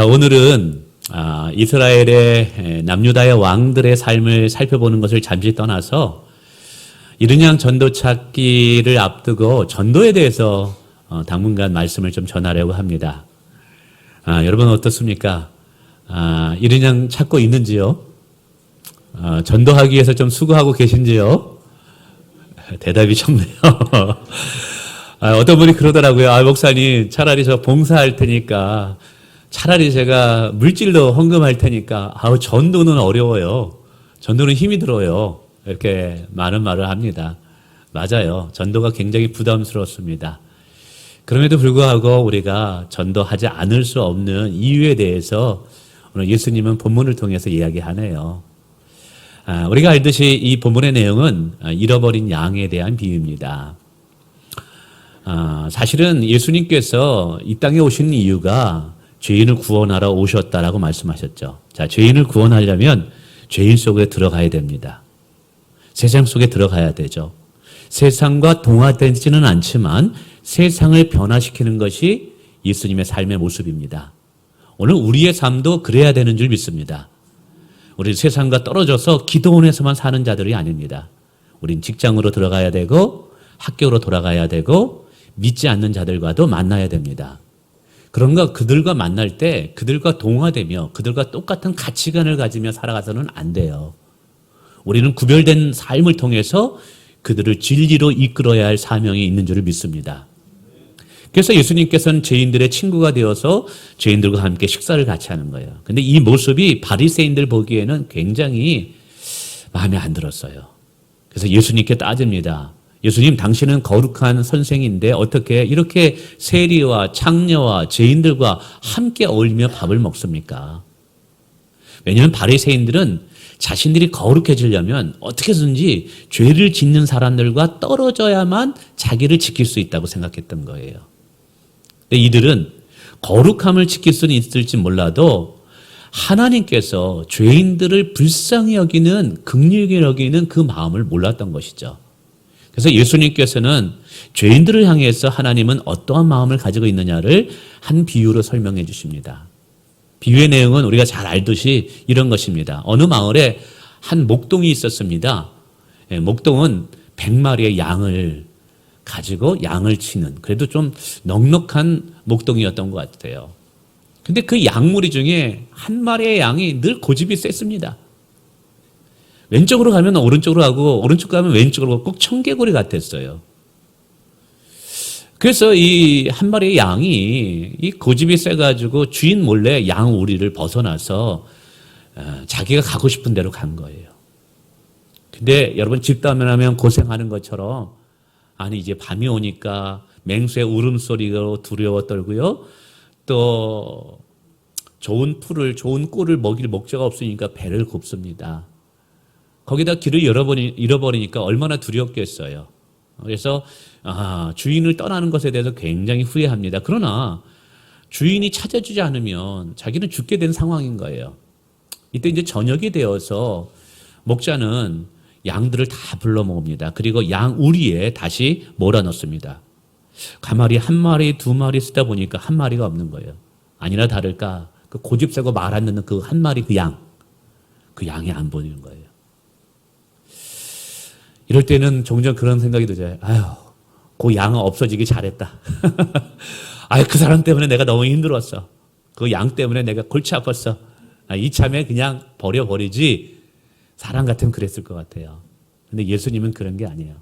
오늘은 이스라엘의 남유다의 왕들의 삶을 살펴보는 것을 잠시 떠나서 이른 양 전도 찾기를 앞두고 전도에 대해서 당분간 말씀을 좀 전하려고 합니다. 여러분 어떻습니까? 이른 양 찾고 있는지요? 전도하기 위해서 좀 수고하고 계신지요? 대답이 적네요. 어떤 분이 그러더라고요. 목사님 차라리 저 봉사할 테니까 차라리 제가 물질도 헌금할 테니까 전도는 어려워요. 전도는 힘이 들어요. 이렇게 많은 말을 합니다. 맞아요. 전도가 굉장히 부담스럽습니다. 그럼에도 불구하고 우리가 전도하지 않을 수 없는 이유에 대해서 오늘 예수님은 본문을 통해서 이야기하네요. 우리가 알듯이 이 본문의 내용은 잃어버린 양에 대한 비유입니다. 사실은 예수님께서 이 땅에 오신 이유가 죄인을 구원하러 오셨다라고 말씀하셨죠. 자, 죄인을 구원하려면 죄인 속에 들어가야 됩니다. 세상 속에 들어가야 되죠. 세상과 동화되지는 않지만 세상을 변화시키는 것이 예수님의 삶의 모습입니다. 오늘 우리의 삶도 그래야 되는 줄 믿습니다. 우리 세상과 떨어져서 기도원에서만 사는 자들이 아닙니다. 우린 직장으로 들어가야 되고 학교로 돌아가야 되고 믿지 않는 자들과도 만나야 됩니다. 그런가 그들과 만날 때 그들과 동화되며 그들과 똑같은 가치관을 가지며 살아가서는 안 돼요. 우리는 구별된 삶을 통해서 그들을 진리로 이끌어야 할 사명이 있는 줄을 믿습니다. 그래서 예수님께서는 죄인들의 친구가 되어서 죄인들과 함께 식사를 같이 하는 거예요. 근데 이 모습이 바리새인들 보기에는 굉장히 마음에 안 들었어요. 그래서 예수님께 따집니다. 예수님, 당신은 거룩한 선생인데 어떻게 이렇게 세리와 창녀와 죄인들과 함께 어울리며 밥을 먹습니까? 왜냐하면 바리새인들은 자신들이 거룩해지려면 어떻게든지 죄를 짓는 사람들과 떨어져야만 자기를 지킬 수 있다고 생각했던 거예요. 근데 이들은 거룩함을 지킬 수는 있을지 몰라도 하나님께서 죄인들을 불쌍히 여기는, 긍휼히 여기는 그 마음을 몰랐던 것이죠. 그래서 예수님께서는 죄인들을 향해서 하나님은 어떠한 마음을 가지고 있느냐를 한 비유로 설명해 주십니다. 비유의 내용은 우리가 잘 알듯이 이런 것입니다. 어느 마을에 한 목동이 있었습니다. 목동은 100마리의 양을 가지고 양을 치는, 그래도 좀 넉넉한 목동이었던 것 같아요. 근데 그 양무리 중에 한 마리의 양이 늘 고집이 셌습니다. 왼쪽으로 가면 오른쪽으로 가고 오른쪽으로 가면 왼쪽으로 가고 꼭 청개구리 같았어요. 그래서 이 한 마리의 양이 이 고집이 세가지고 주인 몰래 양 우리를 벗어나서 자기가 가고 싶은 대로 간 거예요. 근데 여러분 집단면하면 고생하는 것처럼 아니 이제 밤이 오니까 맹수의 울음소리가 두려워 떨고요. 또 좋은 꿀을 먹일 목재가 없으니까 배를 곱습니다. 거기다 길을 잃어버리니까 얼마나 두렵겠어요. 그래서 주인을 떠나는 것에 대해서 굉장히 후회합니다. 그러나 주인이 찾아주지 않으면 자기는 죽게 된 상황인 거예요. 이때 이제 저녁이 되어서 목자는 양들을 다 불러 모읍니다. 그리고 양 우리에 다시 몰아넣습니다. 가마리 한 마리, 두 마리 쓰다 보니까 한 마리가 없는 거예요. 아니나 다를까 그 고집 세고 말 안 듣는 그 한 마리 그 양이 안 보이는 거예요. 이럴 때는 종종 그런 생각이 들어요. 그 양은 없어지기 잘했다. 그 사람 때문에 내가 너무 힘들었어. 그 양 때문에 내가 골치 아팠어. 이참에 그냥 버려버리지. 사람 같으면 그랬을 것 같아요. 근데 예수님은 그런 게 아니에요.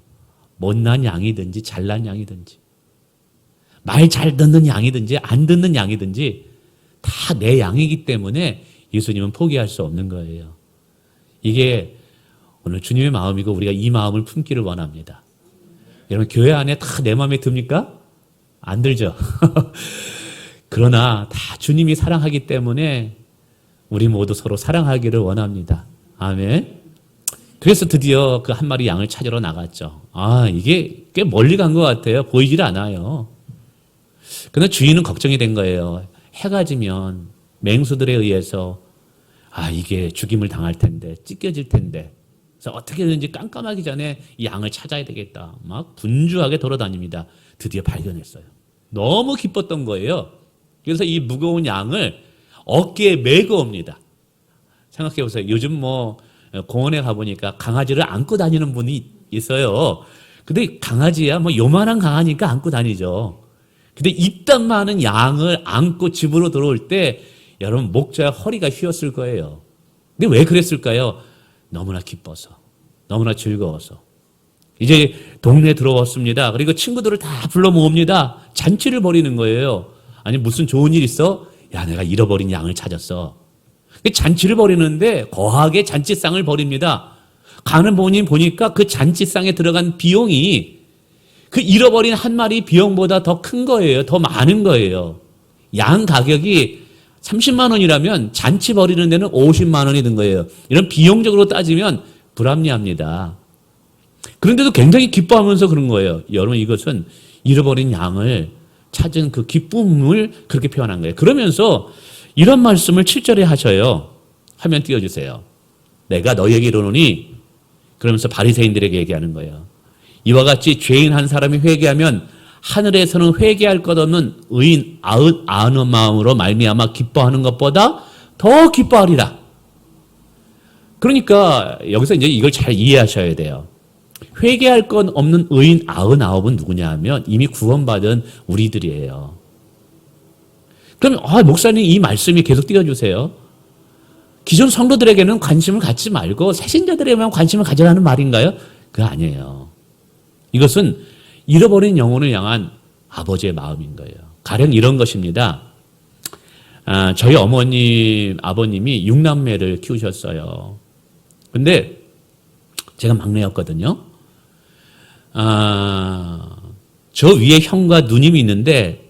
못난 양이든지 잘난 양이든지 말 잘 듣는 양이든지 안 듣는 양이든지 다 내 양이기 때문에 예수님은 포기할 수 없는 거예요. 이게 오늘 주님의 마음이고 우리가 이 마음을 품기를 원합니다. 여러분 교회 안에 다 내 마음에 듭니까? 안 들죠. 그러나 다 주님이 사랑하기 때문에 우리 모두 서로 사랑하기를 원합니다. 아멘. 그래서 드디어 그 한 마리 양을 찾으러 나갔죠. 이게 꽤 멀리 간 것 같아요. 보이질 않아요. 그러나 주인은 걱정이 된 거예요. 해가 지면 맹수들에 의해서 이게 죽임을 당할 텐데, 찢겨질 텐데. 그래서 어떻게든지 깜깜하기 전에 이 양을 찾아야 되겠다. 막 분주하게 돌아다닙니다. 드디어 발견했어요. 너무 기뻤던 거예요. 그래서 이 무거운 양을 어깨에 메고 옵니다. 생각해 보세요. 요즘 뭐 공원에 가보니까 강아지를 안고 다니는 분이 있어요. 근데 강아지야 뭐 요만한 강아지니까 안고 다니죠. 근데 이딴 많은 양을 안고 집으로 들어올 때 여러분 목자의 허리가 휘었을 거예요. 근데 왜 그랬을까요? 너무나 기뻐서, 너무나 즐거워서. 이제 동네에 들어왔습니다. 그리고 친구들을 다 불러 모읍니다. 잔치를 벌이는 거예요. 아니 무슨 좋은 일 있어? 야, 내가 잃어버린 양을 찾았어. 잔치를 벌이는데 거하게 잔치상을 벌입니다. 가는 본인 보니까 그 잔치상에 들어간 비용이 그 잃어버린 한 마리 비용보다 더 큰 거예요. 더 많은 거예요. 양 가격이 30만 원이라면 잔치 벌이는 데는 50만 원이 든 거예요. 이런 비용적으로 따지면 불합리합니다. 그런데도 굉장히 기뻐하면서 그런 거예요. 여러분 이것은 잃어버린 양을 찾은 그 기쁨을 그렇게 표현한 거예요. 그러면서 이런 말씀을 7절에 하셔요. 화면 띄워주세요. 내가 너희에게 이르노니 그러면서 바리새인들에게 얘기하는 거예요. 이와 같이 죄인 한 사람이 회개하면 하늘에서는 회개할 것 없는 의인 아흔 마음으로 말미암아 기뻐하는 것보다 더 기뻐하리라. 그러니까 여기서 이제 이걸 잘 이해하셔야 돼요. 회개할 것 없는 의인 99은 누구냐 하면 이미 구원받은 우리들이에요. 그럼 목사님 이 말씀이 계속 띄워주세요. 기존 성도들에게는 관심을 갖지 말고 새신자들에게만 관심을 가져라는 말인가요? 그거 아니에요. 이것은 잃어버린 영혼을 향한 아버지의 마음인 거예요. 가령 이런 것입니다. 저희 어머님, 아버님이 6남매를 키우셨어요. 근데 제가 막내였거든요. 저 위에 형과 누님이 있는데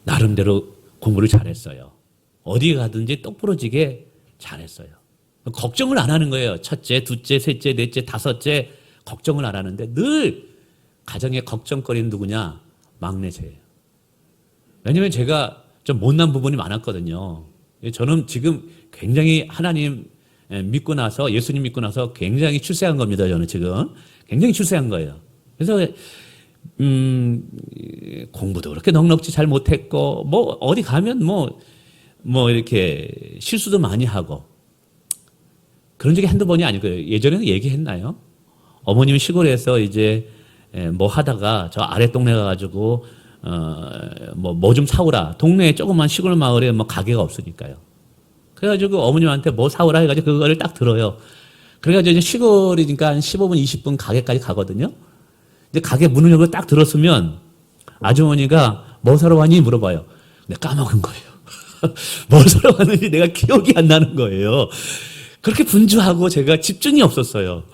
나름대로 공부를 잘했어요. 어디 가든지 똑부러지게 잘했어요. 걱정을 안 하는 거예요. 첫째, 둘째, 셋째, 넷째, 다섯째 걱정을 안 하는데 늘 가정의 걱정거리는 누구냐? 막내제예요. 왜냐하면 제가 좀 못난 부분이 많았거든요. 저는 지금 굉장히 하나님 믿고 나서 예수님 믿고 나서 굉장히 출세한 겁니다. 저는 지금 굉장히 출세한 거예요. 그래서 공부도 그렇게 넉넉지 잘 못했고 뭐 어디 가면 뭐 이렇게 실수도 많이 하고 그런 적이 한두 번이 아니고요. 예전에는 얘기했나요? 어머님이 시골에서 이제 뭐 하다가 저 아래 동네 가가지고 뭐 좀 사오라. 동네에 조그만 시골 마을에 뭐 가게가 없으니까요. 그래가지고 어머님한테 뭐 사오라 해가지고 그거를 딱 들어요. 그래가지고 이제 시골이니까 한 15분, 20분 가게까지 가거든요. 근데 가게 문을 열고 딱 들었으면 아주머니가 뭐 사러 왔니? 물어봐요. 내가 까먹은 거예요. 뭘 사러 왔는지 내가 기억이 안 나는 거예요. 그렇게 분주하고 제가 집중이 없었어요.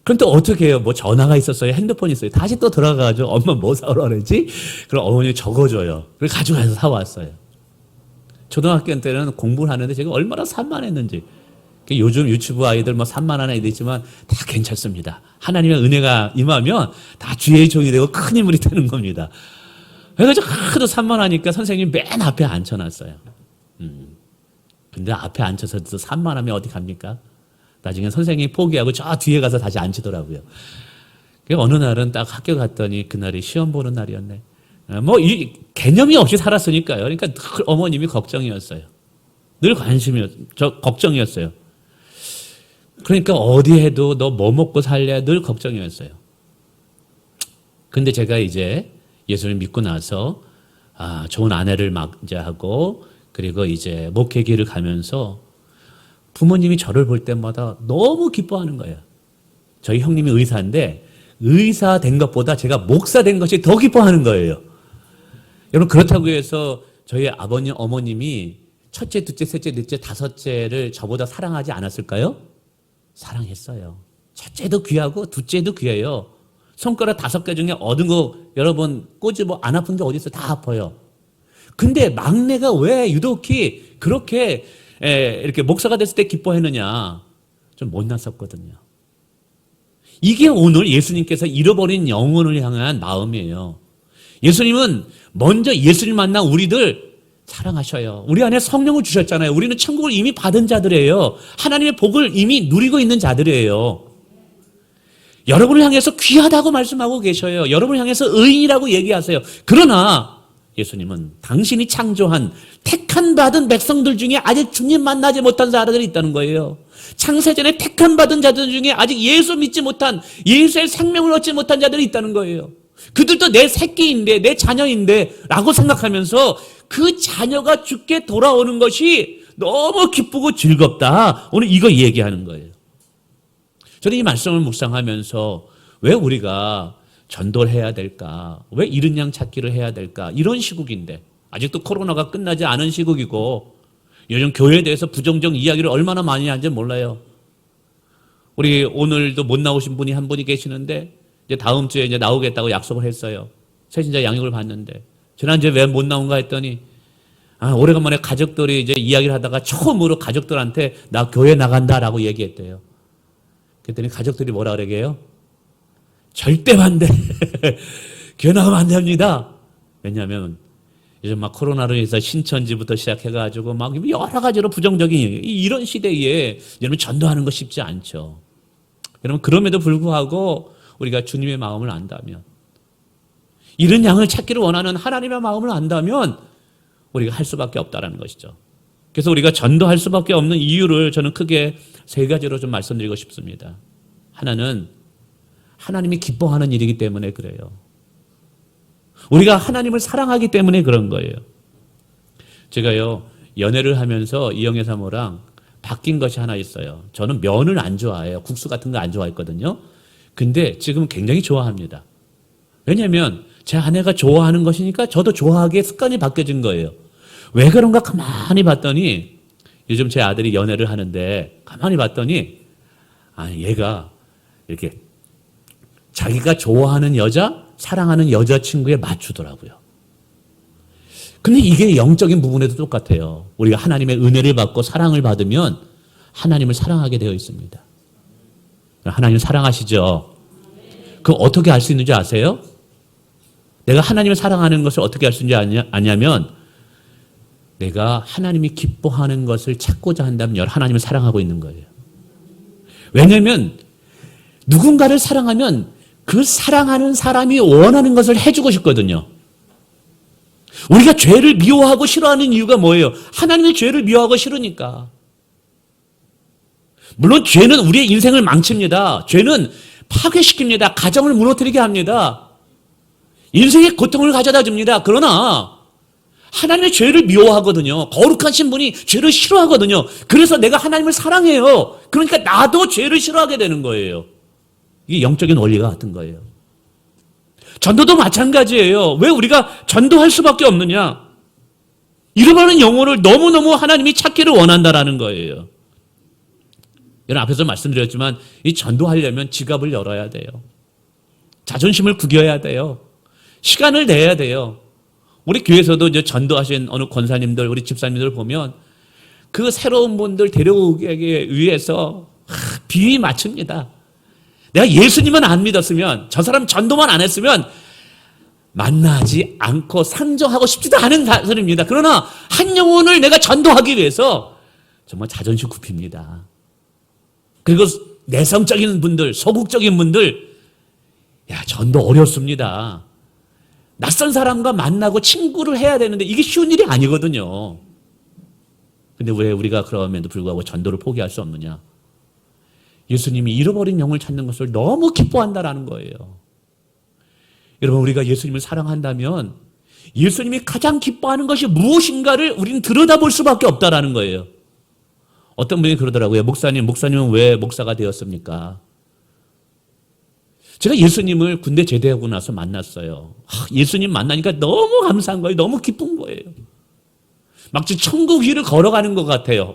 그럼 또 어떻게 해요? 뭐 전화가 있었어요? 핸드폰이 있어요? 다시 또 들어가가지고 엄마 뭐 사오라 그러지? 그럼 어머니 적어줘요. 그래서 가져가서 사왔어요. 초등학교 때는 공부를 하는데 제가 얼마나 산만했는지. 요즘 유튜브 아이들 뭐 산만한 아이들 있지만 다 괜찮습니다. 하나님의 은혜가 임하면 다 주의 종이 되고 큰 인물이 되는 겁니다. 그래가지고 하도 산만하니까 선생님이 맨 앞에 앉혀놨어요. 근데 앞에 앉혀서 산만하면 어디 갑니까? 나중에 선생님이 포기하고 저 뒤에 가서 다시 앉히더라고요. 어느 날은 딱 학교 갔더니 그날이 시험 보는 날이었네. 뭐 이 개념이 없이 살았으니까요. 그러니까 늘 어머님이 걱정이었어요. 늘 걱정이었어요. 그러니까 어디 해도 너 뭐 먹고 살래? 늘 걱정이었어요. 근데 제가 이제 예수를 믿고 나서 좋은 아내를 맞이하고 그리고 이제 목회길을 가면서 부모님이 저를 볼 때마다 너무 기뻐하는 거예요. 저희 형님이 의사인데 의사 된 것보다 제가 목사 된 것이 더 기뻐하는 거예요. 여러분 그렇다고 해서 저희 아버님, 어머님이 첫째, 둘째, 셋째, 넷째, 다섯째를 저보다 사랑하지 않았을까요? 사랑했어요. 첫째도 귀하고 둘째도 귀해요. 손가락 5개 중에 얻은 거 여러분 꼬집어 안 아픈 게 어디 있어요? 다 아파요. 근데 막내가 왜 유독히 그렇게 이렇게 목사가 됐을 때 기뻐했느냐? 좀 못났었거든요. 이게 오늘 예수님께서 잃어버린 영혼을 향한 마음이에요. 예수님은 먼저 예수님 만난 우리들 사랑하셔요. 우리 안에 성령을 주셨잖아요. 우리는 천국을 이미 받은 자들이에요. 하나님의 복을 이미 누리고 있는 자들이에요. 여러분을 향해서 귀하다고 말씀하고 계셔요. 여러분을 향해서 의인이라고 얘기하세요. 그러나 예수님은 당신이 창조한 택한 받은 백성들 중에 아직 주님 만나지 못한 자들이 있다는 거예요. 창세전에 택한 받은 자들 중에 아직 예수 믿지 못한, 예수의 생명을 얻지 못한 자들이 있다는 거예요. 그들도 내 새끼인데, 내 자녀인데 라고 생각하면서 그 자녀가 죽게 돌아오는 것이 너무 기쁘고 즐겁다. 오늘 이거 얘기하는 거예요. 저는 이 말씀을 묵상하면서 왜 우리가 전도를 해야 될까? 왜 이른 양 찾기를 해야 될까? 이런 시국인데, 아직도 코로나가 끝나지 않은 시국이고, 요즘 교회에 대해서 부정적 이야기를 얼마나 많이 하는지 몰라요. 우리 오늘도 못 나오신 분이 한 분이 계시는데, 이제 다음 주에 이제 나오겠다고 약속을 했어요. 새신자 양육을 받는데, 지난주에 왜 못 나온가 했더니, 오래간만에 가족들이 이제 이야기를 하다가 처음으로 가족들한테 나 교회 나간다라고 얘기했대요. 그랬더니 가족들이 뭐라 그러게요? 절대 반대. 교회 나가면 안 됩니다. 왜냐하면 요즘 막 코로나로 인해서 신천지부터 시작해가지고 막 여러 가지로 부정적인 이런 시대에 여러분 전도하는 거 쉽지 않죠. 여러분 그럼에도 불구하고 우리가 주님의 마음을 안다면, 이런 양을 찾기를 원하는 하나님의 마음을 안다면 우리가 할 수밖에 없다라는 것이죠. 그래서 우리가 전도할 수밖에 없는 이유를 저는 크게 세 가지로 좀 말씀드리고 싶습니다. 하나는 하나님이 기뻐하는 일이기 때문에 그래요. 우리가 하나님을 사랑하기 때문에 그런 거예요. 제가요, 연애를 하면서 이영애 사모랑 바뀐 것이 하나 있어요. 저는 면을 안 좋아해요. 국수 같은 거 안 좋아했거든요. 근데 지금은 굉장히 좋아합니다. 왜냐하면 제 아내가 좋아하는 것이니까 저도 좋아하게 습관이 바뀌어진 거예요. 왜 그런가 가만히 봤더니, 요즘 제 아들이 연애를 하는데 가만히 봤더니 얘가 이렇게 자기가 좋아하는 여자, 사랑하는 여자친구에 맞추더라고요. 근데 이게 영적인 부분에도 똑같아요. 우리가 하나님의 은혜를 받고 사랑을 받으면 하나님을 사랑하게 되어 있습니다. 하나님 사랑하시죠? 그거 어떻게 알 수 있는지 아세요? 내가 하나님을 사랑하는 것을 어떻게 알 수 있는지 아냐면, 내가 하나님이 기뻐하는 것을 찾고자 한다면 하나님을 사랑하고 있는 거예요. 왜냐하면 누군가를 사랑하면 그 사랑하는 사람이 원하는 것을 해주고 싶거든요. 우리가 죄를 미워하고 싫어하는 이유가 뭐예요? 하나님의 죄를 미워하고 싫으니까. 물론 죄는 우리의 인생을 망칩니다. 죄는 파괴시킵니다. 가정을 무너뜨리게 합니다. 인생의 고통을 가져다 줍니다. 그러나 하나님의 죄를 미워하거든요. 거룩하신 분이 죄를 싫어하거든요. 그래서 내가 하나님을 사랑해요. 그러니까 나도 죄를 싫어하게 되는 거예요. 이게 영적인 원리가 같은 거예요. 전도도 마찬가지예요. 왜 우리가 전도할 수밖에 없느냐? 잃어버린 영혼을 너무너무 하나님이 찾기를 원한다라는 거예요. 여러분 앞에서 말씀드렸지만 이 전도하려면 지갑을 열어야 돼요. 자존심을 구겨야 돼요. 시간을 내야 돼요. 우리 교회에서도 이제 전도하신 어느 권사님들, 우리 집사님들 보면 그 새로운 분들 데려오기 위해서 비위 맞춥니다. 내가 예수님은 안 믿었으면, 저 사람 전도만 안 했으면 만나지 않고 상종하고 싶지도 않은 사람입니다. 그러나 한 영혼을 내가 전도하기 위해서 정말 자존심 굽힙니다. 그리고 내성적인 분들, 소극적인 분들, 전도 어렵습니다. 낯선 사람과 만나고 친구를 해야 되는데 이게 쉬운 일이 아니거든요. 근데 왜 우리가 그럼에도 불구하고 전도를 포기할 수 없느냐? 예수님이 잃어버린 영을 찾는 것을 너무 기뻐한다라는 거예요. 여러분, 우리가 예수님을 사랑한다면 예수님이 가장 기뻐하는 것이 무엇인가를 우리는 들여다볼 수밖에 없다라는 거예요. 어떤 분이 그러더라고요. 목사님은 왜 목사가 되었습니까? 제가 예수님을 군대 제대하고 나서 만났어요. 예수님 만나니까 너무 감사한 거예요. 너무 기쁜 거예요. 마치 천국 위를 걸어가는 것 같아요.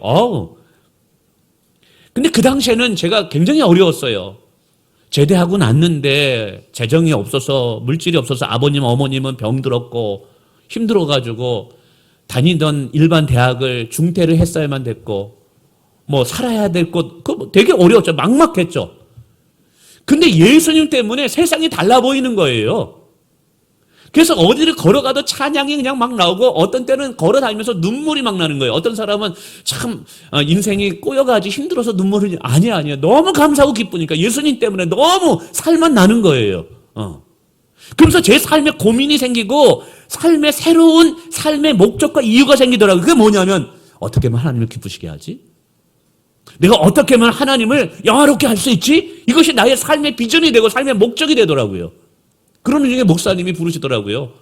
근데 그 당시에는 제가 굉장히 어려웠어요. 제대하고 났는데 재정이 없어서, 물질이 없어서 아버님, 어머님은 병들었고 힘들어가지고 다니던 일반 대학을 중퇴를 했어야만 됐고 살아야 될 것, 되게 어려웠죠. 막막했죠. 근데 예수님 때문에 세상이 달라 보이는 거예요. 그래서 어디를 걸어가도 찬양이 그냥 막 나오고, 어떤 때는 걸어다니면서 눈물이 막 나는 거예요. 어떤 사람은 참 인생이 꼬여가지고 힘들어서 눈물이, 아니야. 너무 감사하고 기쁘니까 예수님 때문에 너무 살만 나는 거예요. 그러면서 제 삶에 고민이 생기고 삶의 새로운 삶의 목적과 이유가 생기더라고요. 그게 뭐냐면 어떻게 하면 하나님을 기쁘시게 하지? 내가 어떻게 하면 하나님을 영화롭게 할 수 있지? 이것이 나의 삶의 비전이 되고 삶의 목적이 되더라고요. 그런 중에 목사님이 부르시더라고요.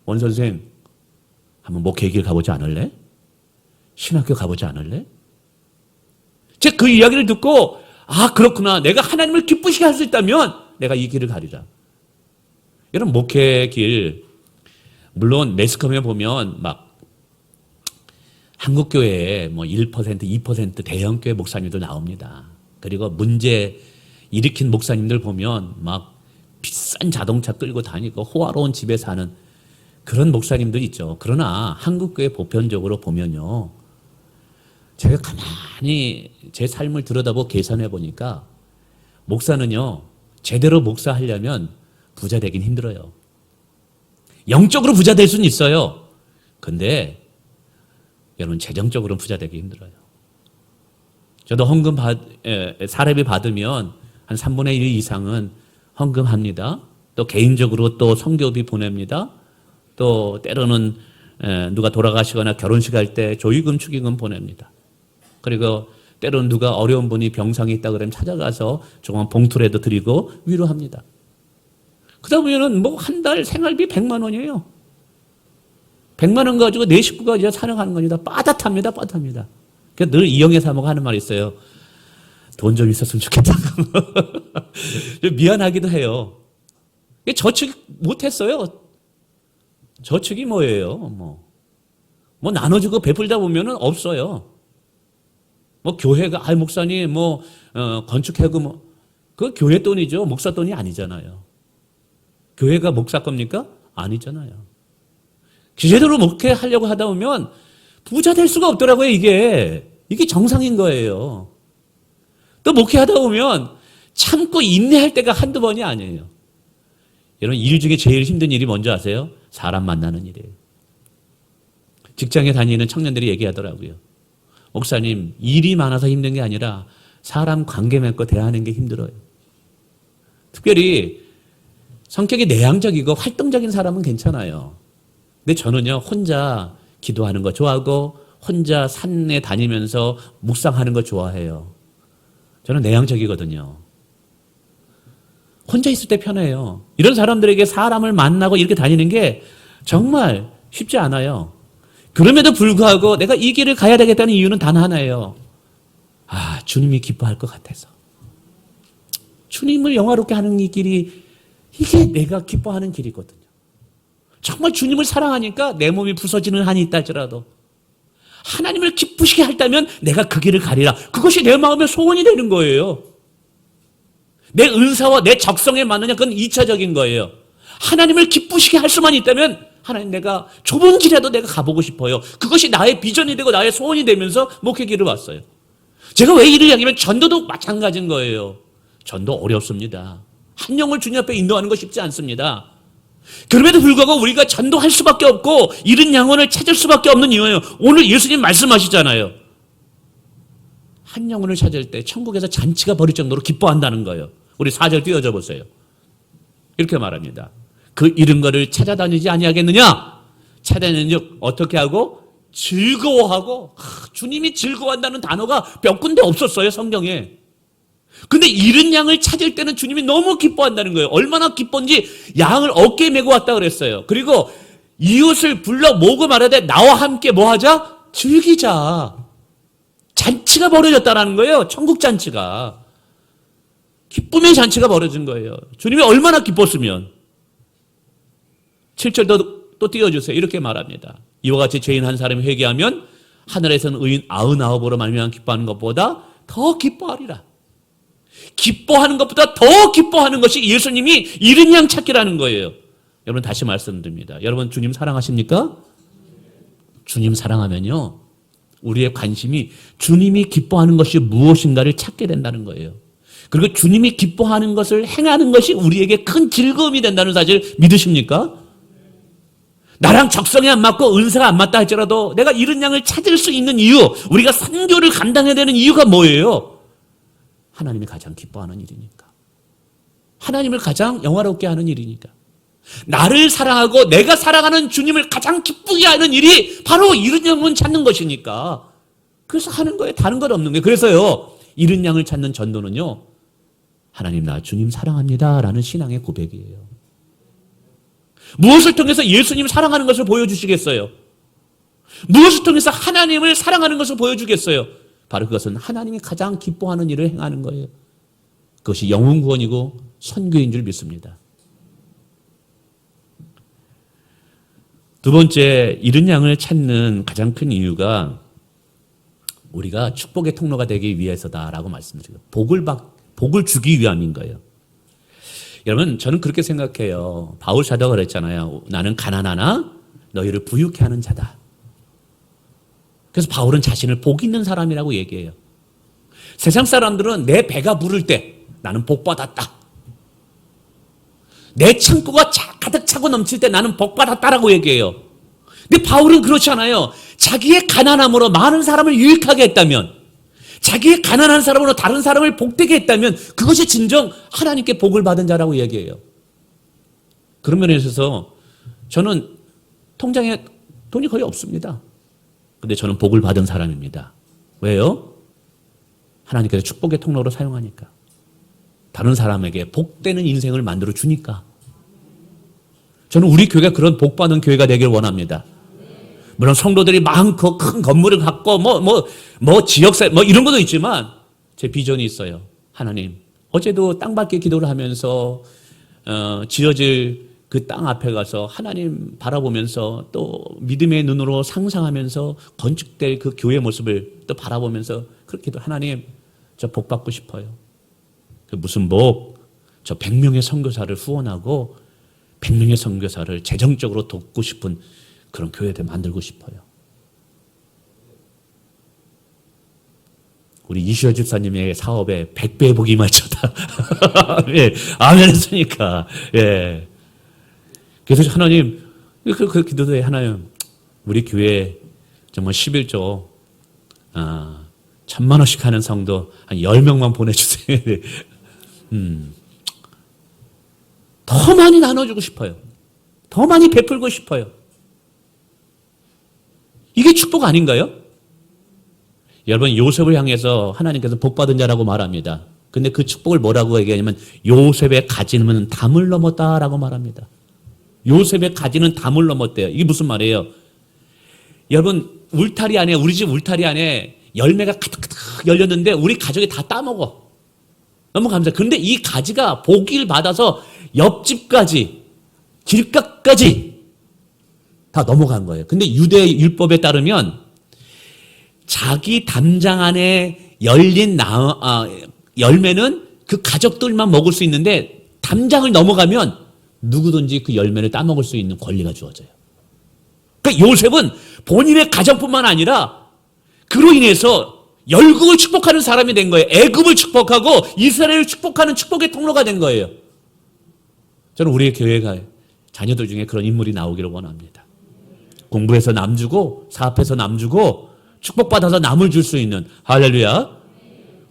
원 선생, 한번 목회 길 가보지 않을래? 신학교 가보지 않을래? 제가 그 이야기를 듣고 아 그렇구나. 내가 하나님을 기쁘시게 할 수 있다면 내가 이 길을 가리라. 이런 목회 길 물론 매스컴에 보면 막 한국교회에 뭐 1%, 2% 대형교회 목사님들 나옵니다. 그리고 문제 일으킨 목사님들 보면 막 비싼 자동차 끌고 다니고 호화로운 집에 사는 그런 목사님들 있죠. 그러나 한국교회 보편적으로 보면요. 제가 가만히 제 삶을 들여다보고 계산해 보니까 목사는요. 제대로 목사하려면 부자 되긴 힘들어요. 영적으로 부자 될 수는 있어요. 근데 여러분 재정적으로는 부자 되기 힘들어요. 저도 헌금 사례비 받으면 한 3분의 1 이상은 헌금합니다. 또 개인적으로 또 선교비 보냅니다. 또 때로는 누가 돌아가시거나 결혼식 할 때 조의금, 축의금 보냅니다. 그리고 때로는 누가 어려운 분이 병상에 있다 그러면 찾아가서 조그만 봉투라도 드리고 위로합니다. 그러다 보면은 뭐 한 달 생활비 100만 원이에요. 100만 원 가지고 내 식구가 이제 살아가는 겁니다. 빠듯합니다. 빠듯합니다. 그래서 늘 이영애 사모가 하는 말이 있어요. 돈 좀 있었으면 좋겠다고. 미안하기도 해요. 저축 못했어요. 저축이 뭐예요? 뭐 나눠주고 베풀다 보면은 없어요. 뭐 교회가, 목사님, 건축해고 그 교회 돈이죠. 목사 돈이 아니잖아요. 교회가 목사 겁니까? 아니잖아요. 제대로 목회하려고 하다 보면 부자 될 수가 없더라고요, 이게. 이게 정상인 거예요. 또 목회하다 보면 참고 인내할 때가 한두 번이 아니에요. 여러분, 일 중에 제일 힘든 일이 뭔지 아세요? 사람 만나는 일이에요. 직장에 다니는 청년들이 얘기하더라고요. 목사님, 일이 많아서 힘든 게 아니라 사람 관계 맺고 대하는 게 힘들어요. 특별히 성격이 내향적이고 활동적인 사람은 괜찮아요. 근데 저는요, 혼자 기도하는 거 좋아하고 혼자 산에 다니면서 묵상하는 거 좋아해요. 저는 내향적이거든요. 혼자 있을 때 편해요. 이런 사람들에게 사람을 만나고 이렇게 다니는 게 정말 쉽지 않아요. 그럼에도 불구하고 내가 이 길을 가야 되겠다는 이유는 단 하나예요. 주님이 기뻐할 것 같아서. 주님을 영화롭게 하는 이 길이 이게 내가 기뻐하는 길이거든요. 정말 주님을 사랑하니까 내 몸이 부서지는 한이 있다 할지라도 하나님을 기쁘시게 할다면 내가 그 길을 가리라. 그것이 내 마음의 소원이 되는 거예요. 내 은사와 내 적성에 맞느냐 그건 2차적인 거예요. 하나님을 기쁘시게 할 수만 있다면 하나님 내가 좁은 길에도 내가 가보고 싶어요. 그것이 나의 비전이 되고 나의 소원이 되면서 목회길을 왔어요. 제가 왜 이를 이야기하면 전도도 마찬가지인 거예요. 전도 어렵습니다. 한 영을 주님 앞에 인도하는 거 쉽지 않습니다. 그럼에도 불구하고 우리가 전도할 수밖에 없고 잃은 영혼을 찾을 수밖에 없는 이유예요. 오늘 예수님 말씀하시잖아요. 한 영혼을 찾을 때 천국에서 잔치가 벌일 정도로 기뻐한다는 거예요. 우리 4절 띄워줘 보세요. 이렇게 말합니다. 그 잃은 거를 찾아다니지 아니하겠느냐? 찾아내는 어떻게 하고? 즐거워하고. 주님이 즐거워한다는 단어가 몇 군데 없었어요, 성경에. 근데 잃은 양을 찾을 때는 주님이 너무 기뻐한다는 거예요. 얼마나 기쁜지 양을 어깨에 메고 왔다 그랬어요. 그리고 이웃을 불러 모으고 말하되 나와 함께 뭐 하자? 즐기자. 잔치가 벌어졌다는 거예요. 천국 잔치가. 기쁨의 잔치가 벌어진 거예요. 주님이 얼마나 기뻤으면. 7절 또 띄워주세요. 이렇게 말합니다. 이와 같이 죄인 한 사람이 회개하면 하늘에서는 의인 99으로 말미암아 기뻐하는 것보다 더 기뻐하리라. 기뻐하는 것보다 더 기뻐하는 것이 예수님이 잃은 양 찾기라는 거예요. 여러분 다시 말씀드립니다. 여러분 주님 사랑하십니까? 주님 사랑하면요. 우리의 관심이 주님이 기뻐하는 것이 무엇인가를 찾게 된다는 거예요. 그리고 주님이 기뻐하는 것을 행하는 것이 우리에게 큰 즐거움이 된다는 사실 믿으십니까? 나랑 적성이 안 맞고 은사가 안 맞다 할지라도 내가 잃은 양을 찾을 수 있는 이유, 우리가 선교를 감당해야 되는 이유가 뭐예요? 하나님이 가장 기뻐하는 일이니까. 하나님을 가장 영화롭게 하는 일이니까. 나를 사랑하고 내가 사랑하는 주님을 가장 기쁘게 하는 일이 바로 잃은 영혼 찾는 것이니까 그래서 하는 거예요. 다른 건 없는 거예요. 그래서요, 잃은 양을 찾는 전도는요, 하나님 나 주님 사랑합니다 라는 신앙의 고백이에요. 무엇을 통해서 예수님 사랑하는 것을 보여주시겠어요? 무엇을 통해서 하나님을 사랑하는 것을 보여주겠어요? 바로 그것은 하나님이 가장 기뻐하는 일을 행하는 거예요. 그것이 영혼 구원이고 선교인 줄 믿습니다. 두 번째, 잃은 양을 찾는 가장 큰 이유가 우리가 축복의 통로가 되기 위해서다라고 말씀드려요. 복을 주기 위함인 거예요. 여러분, 저는 그렇게 생각해요. 바울 사도가 그랬잖아요. 나는 가난하나 너희를 부유케 하는 자다. 그래서 바울은 자신을 복 있는 사람이라고 얘기해요. 세상 사람들은 내 배가 부를 때 나는 복 받았다. 내 창고가 가득 차고 넘칠 때 나는 복 받았다라고 얘기해요. 근데 바울은 그렇지 않아요. 자기의 가난함으로 많은 사람을 유익하게 했다면, 자기의 가난한 사람으로 다른 사람을 복되게 했다면 그것이 진정 하나님께 복을 받은 자라고 얘기해요. 그런 면에 있어서 저는 통장에 돈이 거의 없습니다. 근데 저는 복을 받은 사람입니다. 왜요? 하나님께서 축복의 통로로 사용하니까. 다른 사람에게 복되는 인생을 만들어 주니까. 저는 우리 교회가 그런 복받은 교회가 되길 원합니다. 물론 성도들이 많고 큰 건물을 갖고 지역사 이런 것도 있지만 제 비전이 있어요. 하나님, 어제도 땅밟기 기도를 하면서 지어질 그 땅 앞에 가서 하나님 바라보면서 또 믿음의 눈으로 상상하면서 건축될 그 교회 모습을 또 바라보면서 그렇게도 하나님, 저 복 받고 싶어요. 그 무슨 복? 저 100명의 선교사를 후원하고 100명의 선교사를 재정적으로 돕고 싶은 그런 교회들 만들고 싶어요. 우리 이시여 집사님의 사업에 100배의 복이 맞췄다. 예, 아멘 했으니까. 예. 그래서 하나님, 그 기도도 해. 하나님, 우리 교회 정말 11조, 1,000만 원씩 하는 성도 한 10명만 보내주세요. 더 많이 나눠주고 싶어요. 더 많이 베풀고 싶어요. 이게 축복 아닌가요? 여러분, 요셉을 향해서 하나님께서 복받은 자라고 말합니다. 근데 그 축복을 뭐라고 얘기하냐면 요셉의 가지는 담을 넘었다라고 말합니다. 요셉의 가지는 담을 넘었대요. 이게 무슨 말이에요? 여러분, 울타리 안에, 우리 집 울타리 안에 열매가 가득가득 열렸는데 우리 가족이 다 따먹어. 너무 감사해요. 그런데 이 가지가 복을 받아서 옆집까지, 길가까지 다 넘어간 거예요. 근데 유대 율법에 따르면 자기 담장 안에 열린 열매는 그 가족들만 먹을 수 있는데 담장을 넘어가면 누구든지 그 열매를 따먹을 수 있는 권리가 주어져요. 그러니까 요셉은 본인의 가정뿐만 아니라 그로 인해서 열국을 축복하는 사람이 된 거예요. 애굽을 축복하고 이스라엘을 축복하는 축복의 통로가 된 거예요. 저는 우리 교회가 자녀들 중에 그런 인물이 나오기를 원합니다. 공부해서 남 주고 사업해서 남 주고 축복받아서 남을 줄 수 있는, 할렐루야,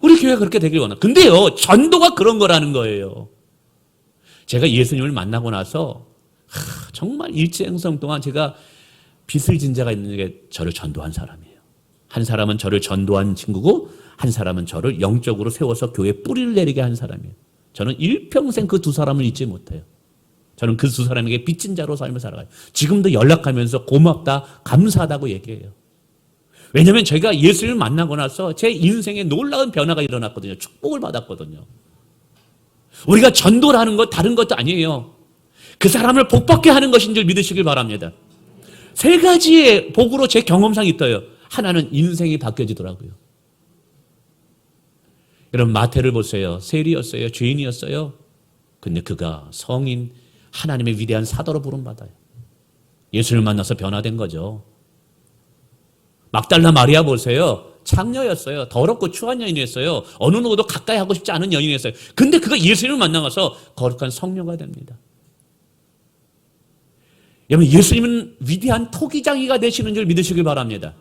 우리 교회가 그렇게 되길 원합니다. 근데요, 전도가 그런 거라는 거예요. 제가 예수님을 만나고 나서 정말 일제행성 동안 제가 빚을 진 자가 있는 게 저를 전도한 사람이에요. 한 사람은 저를 전도한 친구고 한 사람은 저를 영적으로 세워서 교회에 뿌리를 내리게 한 사람이에요. 저는 일평생 그 두 사람을 잊지 못해요. 저는 그 두 사람에게 빚진 자로 삶을 살아가요. 지금도 연락하면서 고맙다, 감사하다고 얘기해요. 왜냐하면 제가 예수님을 만나고 나서 제 인생에 놀라운 변화가 일어났거든요. 축복을 받았거든요. 우리가 전도를 하는 것 다른 것도 아니에요. 그 사람을 복받게 하는 것인 줄 믿으시길 바랍니다. 세 가지의 복으로 제 경험상이 있어요. 하나는 인생이 바뀌어지더라고요. 여러분, 마태를 보세요. 세리였어요. 죄인이었어요. 근데 그가 성인 하나님의 위대한 사도로 부름받아요. 예수를 만나서 변화된 거죠. 막달라 마리아 보세요. 창녀였어요. 더럽고 추한 여인이었어요. 어느 누구도 가까이 하고 싶지 않은 여인이었어요. 근데 그가 예수님을 만나서 거룩한 성녀가 됩니다. 여러분, 예수님은 위대한 토기장이가 되시는 줄 믿으시길 바랍니다.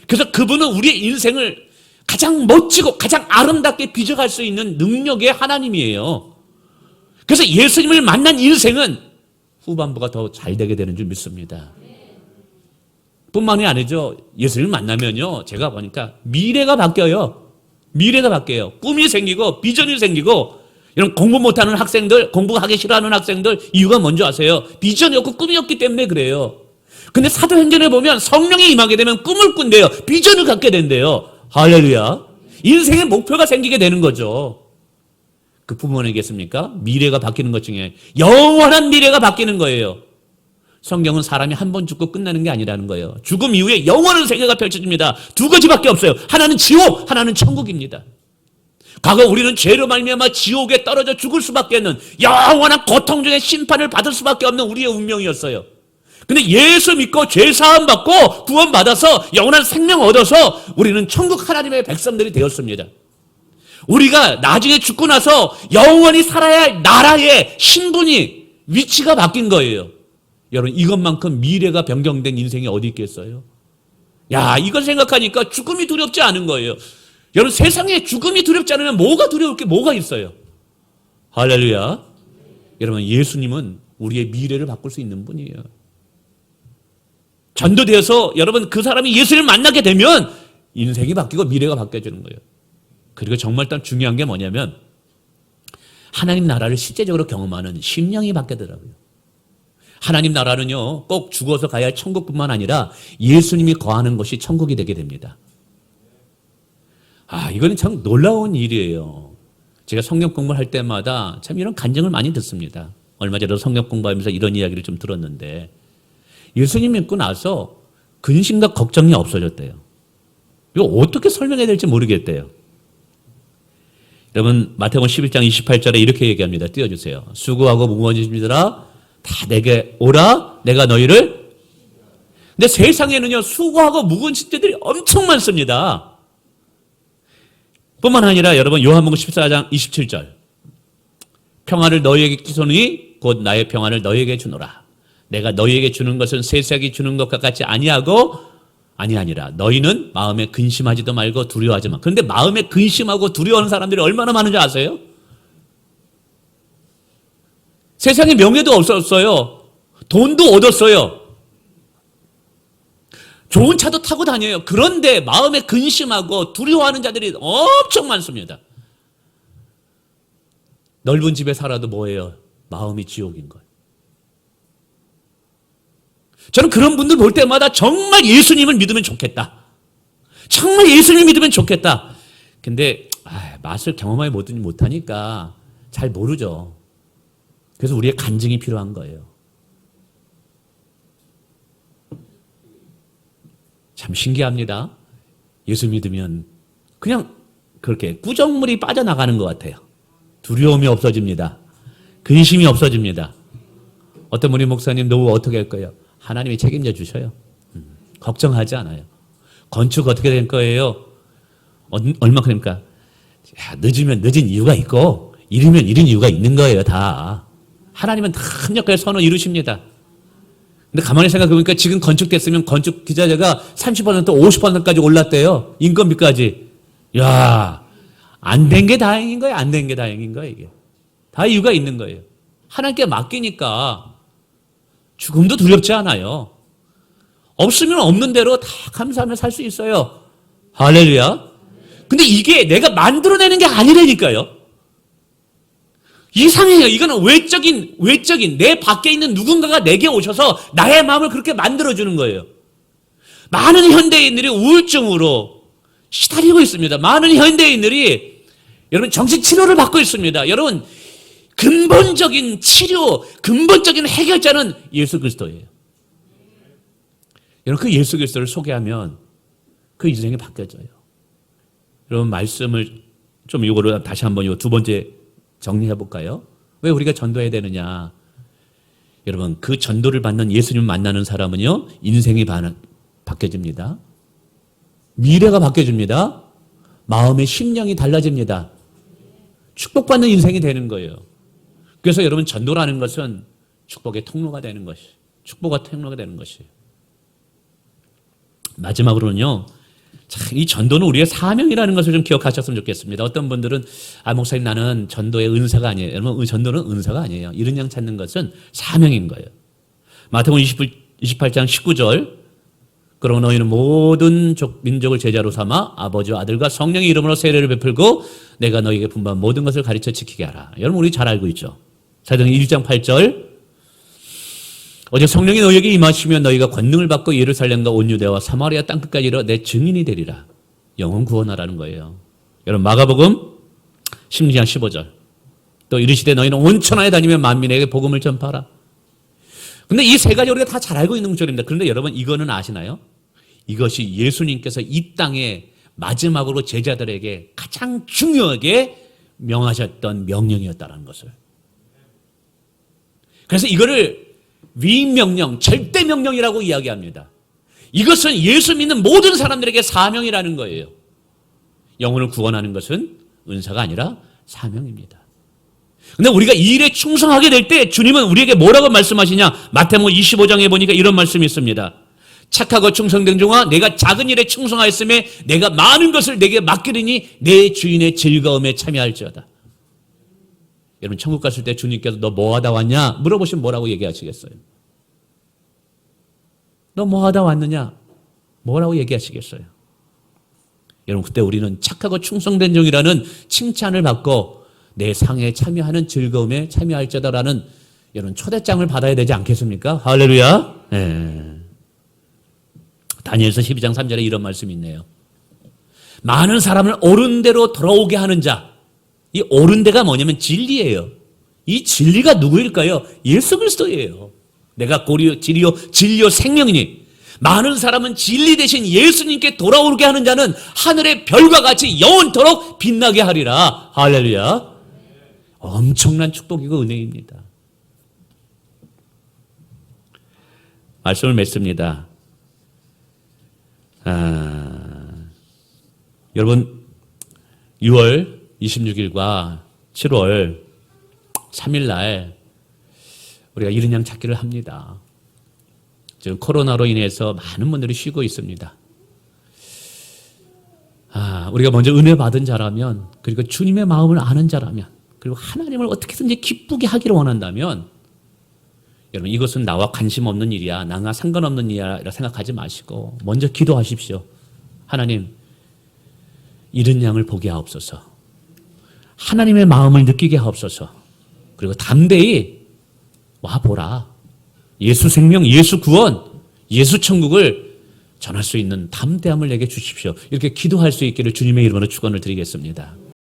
그래서 그분은 우리의 인생을 가장 멋지고 가장 아름답게 빚어갈 수 있는 능력의 하나님이에요. 그래서 예수님을 만난 인생은 후반부가 더 잘 되게 되는 줄 믿습니다. 뿐만이 아니죠. 예수님을 만나면요, 제가 보니까 미래가 바뀌어요. 미래가 바뀌어요. 꿈이 생기고 비전이 생기고. 이런 공부 못하는 학생들, 공부하기 싫어하는 학생들, 이유가 뭔지 아세요? 비전이 없고 꿈이 없기 때문에 그래요. 근데 사도행전에 보면 성령이 임하게 되면 꿈을 꾼대요. 비전을 갖게 된대요. 할렐루야. 인생의 목표가 생기게 되는 거죠. 그 부분은 있겠습니까? 미래가 바뀌는 것 중에 영원한 미래가 바뀌는 거예요. 성경은 사람이 한 번 죽고 끝나는 게 아니라는 거예요. 죽음 이후에 영원한 세계가 펼쳐집니다. 두 가지밖에 없어요. 하나는 지옥, 하나는 천국입니다. 과거 우리는 죄로 말미암아 지옥에 떨어져 죽을 수밖에 없는 영원한 고통 중에 심판을 받을 수밖에 없는 우리의 운명이었어요. 근데 예수 믿고 죄 사함 받고 구원 받아서 영원한 생명 얻어서 우리는 천국 하나님의 백성들이 되었습니다. 우리가 나중에 죽고 나서 영원히 살아야 할 나라의 신분이 위치가 바뀐 거예요. 여러분, 이것만큼 미래가 변경된 인생이 어디 있겠어요? 야, 이걸 생각하니까 죽음이 두렵지 않은 거예요. 여러분, 세상에 죽음이 두렵지 않으면 뭐가 두려울 게 뭐가 있어요? 할렐루야. 여러분, 예수님은 우리의 미래를 바꿀 수 있는 분이에요. 전도되어서 여러분, 그 사람이 예수를 만나게 되면 인생이 바뀌고 미래가 바뀌어지는 거예요. 그리고 정말 또 중요한 게 뭐냐면 하나님 나라를 실제적으로 경험하는 심령이 바뀌더라고요. 하나님 나라는요, 꼭 죽어서 가야 할 천국뿐만 아니라 예수님이 거하는 곳이 천국이 되게 됩니다. 이거는 참 놀라운 일이에요. 제가 성경 공부를 할 때마다 참 이런 간증을 많이 듣습니다. 얼마 전에 성경 공부하면서 이런 이야기를 좀 들었는데 예수님 믿고 나서 근심과 걱정이 없어졌대요. 이거 어떻게 설명해야 될지 모르겠대요. 여러분, 마태복음 11장 28절에 이렇게 얘기합니다. 띄워주세요. 수고하고 무거운 짐들아 다 내게 오라, 내가 너희를. 근데 세상에는요, 수고하고 무거운 짐들이 엄청 많습니다. 뿐만 아니라 여러분, 요한복음 14장 27절, 평안을 너희에게 주노니 곧 나의 평안을 너희에게 주노라. 내가 너희에게 주는 것은 세상이 주는 것과 같이 아니라 너희는 마음에 근심하지도 말고 두려워하지 마. 그런데 마음에 근심하고 두려워하는 사람들이 얼마나 많은지 아세요? 세상에 명예도 없었어요. 돈도 얻었어요. 좋은 차도 타고 다녀요. 그런데 마음에 근심하고 두려워하는 자들이 엄청 많습니다. 넓은 집에 살아도 뭐예요? 마음이 지옥인 거예요. 저는 그런 분들 볼 때마다 정말 예수님을 믿으면 좋겠다. 정말 예수님을 믿으면 좋겠다. 근데 맛을 경험하지 못하니까 잘 모르죠. 그래서 우리의 간증이 필요한 거예요. 참 신기합니다. 예수 믿으면 그냥 그렇게 꾸정물이 빠져나가는 것 같아요. 두려움이 없어집니다. 근심이 없어집니다. 어떤 분이 목사님 노후 어떻게 할 거예요? 하나님이 책임져 주셔요. 걱정하지 않아요. 건축 어떻게 될 거예요? 얼마큼입니까? 늦으면 늦은 이유가 있고 이르면 이른 이유가 있는 거예요. 다. 하나님은 합력하여 선을 이루십니다. 근데 가만히 생각해보니까 지금 건축됐으면 건축 기자재가 30% 50%까지 올랐대요. 인건비까지. 야, 안 된 게 다행인 거예요? 안 된 게 다행인 거예요? 이게. 다 이유가 있는 거예요. 하나님께 맡기니까 죽음도 두렵지 않아요. 없으면 없는 대로 다 감사하며 살 수 있어요. 할렐루야. 근데 이게 내가 만들어내는 게 아니라니까요. 이상해요. 이거는 외적인 내 밖에 있는 누군가가 내게 오셔서 나의 마음을 그렇게 만들어주는 거예요. 많은 현대인들이 우울증으로 시달리고 있습니다. 많은 현대인들이 여러분 정신치료를 받고 있습니다. 여러분 근본적인 치료, 근본적인 해결자는 예수 그리스도예요. 여러분 그 예수 그리스도를 소개하면 그 인생이 바뀌어져요. 여러분 말씀을 좀 이거로 다시 한번 이 두 번째 정리해 볼까요? 왜 우리가 전도해야 되느냐? 여러분 그 전도를 받는 예수님을 만나는 사람은요 인생이 바뀌어집니다. 미래가 바뀌어집니다. 마음의 심령이 달라집니다. 축복받는 인생이 되는 거예요. 그래서 여러분 전도라는 것은 축복의 통로가 되는 것이, 축복의 통로가 되는 것이에요. 마지막으로는요, 참, 이 전도는 우리의 사명이라는 것을 좀 기억하셨으면 좋겠습니다. 어떤 분들은 목사님 나는 전도의 은사가 아니에요. 여러분 전도는 은사가 아니에요. 이른 양 찾는 것은 사명인 거예요. 마태복음 28장 19절 그러고 너희는 모든 민족을 제자로 삼아 아버지와 아들과 성령의 이름으로 세례를 베풀고 내가 너희에게 분부한 모든 것을 가르쳐 지키게 하라. 여러분 우리 잘 알고 있죠. 사도행전 1장 8절 어제 성령이 너희에게 임하시면 너희가 권능을 받고 예루살렘과 온 유대와 사마리아 땅끝까지 이르러 내 증인이 되리라. 영혼 구원하라는 거예요. 여러분 마가복음 16장 15절 또 이르시되 너희는 온 천하에 다니며 만민에게 복음을 전파하라. 근데 이 세 가지 우리가 다 잘 알고 있는 구절입니다. 그런데 여러분 이거는 아시나요? 이것이 예수님께서 이 땅에 마지막으로 제자들에게 가장 중요하게 명하셨던 명령이었다는 것을. 그래서 이거를 위임명령, 절대명령이라고 이야기합니다. 이것은 예수 믿는 모든 사람들에게 사명이라는 거예요. 영혼을 구원하는 것은 은사가 아니라 사명입니다. 근데 우리가 이 일에 충성하게 될 때 주님은 우리에게 뭐라고 말씀하시냐? 마태복음 25장에 보니까 이런 말씀이 있습니다. 착하고 충성된 종아 내가 작은 일에 충성하였음에 내가 많은 것을 내게 맡기리니 내 주인의 즐거움에 참여할지어다. 여러분 천국 갔을 때 주님께서 너 뭐하다 왔냐? 물어보시면 뭐라고 얘기하시겠어요? 너 뭐하다 왔느냐? 뭐라고 얘기하시겠어요? 여러분 그때 우리는 착하고 충성된 종이라는 칭찬을 받고 내 상에 참여하는 즐거움에 참여할지어다라는 여러분 초대장을 받아야 되지 않겠습니까? 할렐루야. 네. 다니엘서 12장 3절에 이런 말씀이 있네요. 많은 사람을 옳은 대로 돌아오게 하는 자. 이 옳은 데가 뭐냐면 진리예요. 이 진리가 누구일까요? 예수 그리스도예요. 내가 진리요 생명이니 많은 사람은 진리 대신 예수님께 돌아오게 하는 자는 하늘의 별과 같이 영원토록 빛나게 하리라. 할렐루야. 엄청난 축복이고 은혜입니다. 말씀을 맺습니다. 여러분 6월 26일과 7월 3일 날 우리가 이른 양 찾기를 합니다. 지금 코로나로 인해서 많은 분들이 쉬고 있습니다. 우리가 먼저 은혜 받은 자라면 그리고 주님의 마음을 아는 자라면 그리고 하나님을 어떻게든지 기쁘게 하기를 원한다면 여러분 이것은 나와 관심 없는 일이야 나와 상관없는 일이야 생각하지 마시고 먼저 기도하십시오. 하나님 이른 양을 보게 하옵소서. 하나님의 마음을 느끼게 하옵소서. 그리고 담대히 와보라. 예수 생명, 예수 구원, 예수 천국을 전할 수 있는 담대함을 내게 주십시오. 이렇게 기도할 수 있기를 주님의 이름으로 축원을 드리겠습니다.